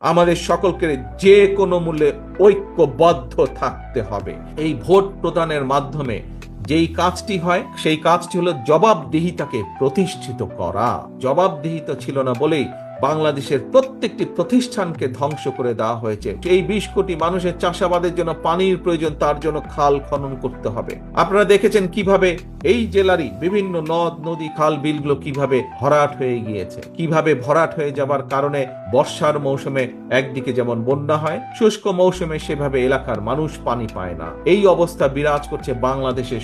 আমাদের সকলকে যে কোনো মূল্যে ঐক্যবদ্ধ থাকতে হবে। এই ভোট প্রদানের মাধ্যমে যেই কাজটি হয় সেই কাজটি হলো জবাবদিহিতাকে প্রতিষ্ঠিত করা। জবাবদিহিতা ছিল না বলেই বাংলাদেশের প্রত্যেকটি প্রতিষ্ঠানকে ধ্বংস করে দেওয়া হয়েছে। এই 20 কোটি মানুষের চাষাবাদের জন্য পানির প্রয়োজন, তার জন্য খাল খনন করতে হবে। আপনারা দেখেছেন কিভাবে এই জেলারই বিভিন্ন নদ নদী খাল বিলগুলো কিভাবে ভরাট হয়ে গিয়েছে, কিভাবে ভরাট হয়ে যাবার কারণে বর্ষার মৌসুমে একদিকে যেমন বন্যা হয়, শুষ্ক মৌসুমে সেভাবে এলাকার মানুষ পানি পায় না। এই অবস্থা বিরাজ করছে বাংলাদেশের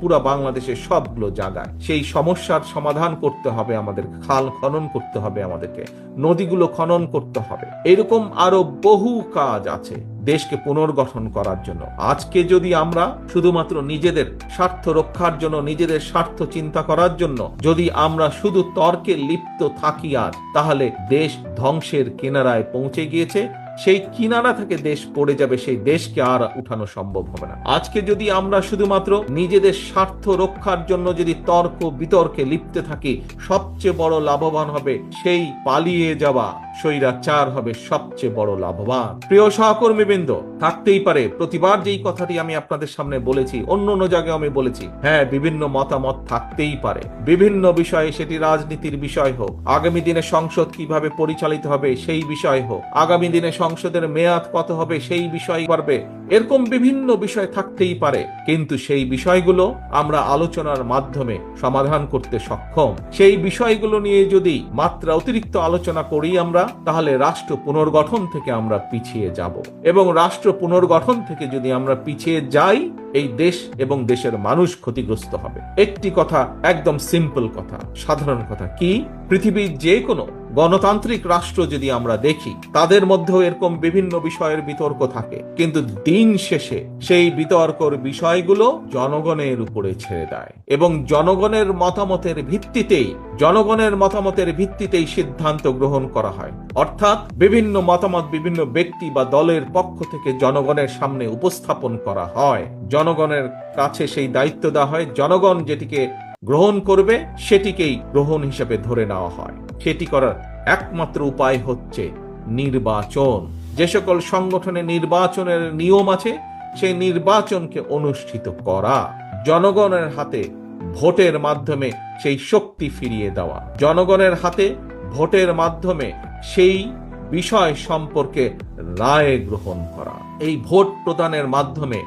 পুরা বাংলাদেশের সবগুলো জায়গায়। সেই সমস্যার সমাধান করতে হবে আমাদের, খাল খনন করতে হবে আমাদেরকে, নদীগুলো খনন করতে হবে। এরকম আরো বহু কাজ আছে দেশকে পুনর্গঠন করার জন্য। আজকে যদি আমরা শুধুমাত্র নিজেদের স্বার্থ রক্ষার জন্য, নিজেদের স্বার্থ চিন্তা করার জন্য যদি আমরা শুধু তর্কে লিপ্ত থাকি আজ, তাহলে দেশ ধ্বংসের কিনারায় পৌঁছে গিয়েছে। সেই কিনারা থেকে দেশ পড়ে যাবে, সেই দেশকে আর উঠানো সম্ভব হবে না। আজকে যদি আমরা শুধুমাত্র নিজেদের স্বার্থ রক্ষার জন্য যদি তর্ক বিতর্কে লিপ্ত থাকি, সবচেয়ে বড় লাভবান হবে সেই পালিয়ে যাওয়া স্বৈরাচার হবে সবচেয়ে বড় লাভবান। প্রিয় সহকর্মীবৃন্দ, থাকতেই পারে প্রতিবার যেই কথাটি আমি আপনাদের সামনে বলেছি, অন্য অন্য জায়গায় আমি বলেছি, হ্যাঁ বিভিন্ন মতামত থাকতেই পারে বিভিন্ন বিষয়ে, সেটি রাজনীতির বিষয় হোক, আগামী দিনে সংসদ কিভাবে পরিচালিত হবে সেই বিষয় হোক, আগামী দিনে সংসদের মেয়াদ কত হবে সেই বিষয় পারবে, এরকম বিভিন্ন বিষয় থাকতেই পারে। কিন্তু সেই বিষয়গুলো আমরা আলোচনার মাধ্যমে সমাধান করতে সক্ষম। সেই বিষয়গুলো নিয়ে যদি মাত্রা অতিরিক্ত আলোচনা করি আমরা, তাহলে রাষ্ট্র পুনর্গঠন থেকে আমরা পিছিয়ে যাব। এবং রাষ্ট্র পুনর্গঠন থেকে যদি আমরা পিছিয়ে যাই, এই দেশ এবং দেশের মানুষ ক্ষতিগ্রস্ত হবে। একটি কথা, একদম সিম্পল কথা, সাধারণ কথা, কি পৃথিবীর যে কোনো গণতান্ত্রিক রাষ্ট্র যদি আমরা দেখি, তাদের মধ্যেও এরকম বিভিন্ন বিষয়ের বিতর্ক থাকে, কিন্তু দিন শেষে সেই বিতর্কর বিষয়গুলো জনগণের উপরে ছেড়ে দেয় এবং জনগণের মতামতের ভিত্তিতেই সিদ্ধান্ত গ্রহণ করা হয়। অর্থাৎ বিভিন্ন মতামত বিভিন্ন ব্যক্তি বা দলের পক্ষ থেকে জনগণের সামনে উপস্থাপন করা হয়, জনগণের কাছে সেই দায়িত্ব দেওয়া হয়, জনগণ যেটিকে গ্রহণ করবে সেটিকেই গ্রহণ হিসেবে ধরে নেওয়া হয়। সেটি করার একমাত্র উপায় হচ্ছে নির্বাচন। যে সকল সংগঠনে নির্বাচনের নিয়ম আছে, সেই নির্বাচনকে অনুষ্ঠিত করা, জনগণের হাতে ভোটের মাধ্যমে সেই শক্তি ফিরিয়ে দেওয়া, জনগণের হাতে ভোটের মাধ্যমে সেই বিষয় সম্পর্কে রায় গ্রহণ করা। এই ভোট প্রদানের মাধ্যমে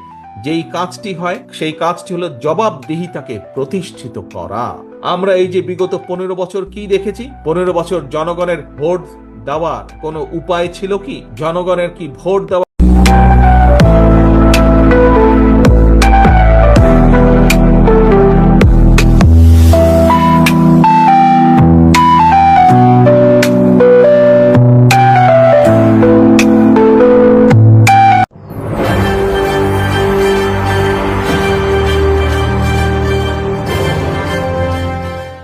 যেই কাজটি হয় সেই কাজটি হলো জবাবদিহিতাকে প্রতিষ্ঠিত করা। আমরা এই যে বিগত 15 বছর কি দেখেছি? 15 বছর জনগণের ভোট দেওয়ার কোনো উপায় ছিল কি? জনগণের কি ভোট দেওয়া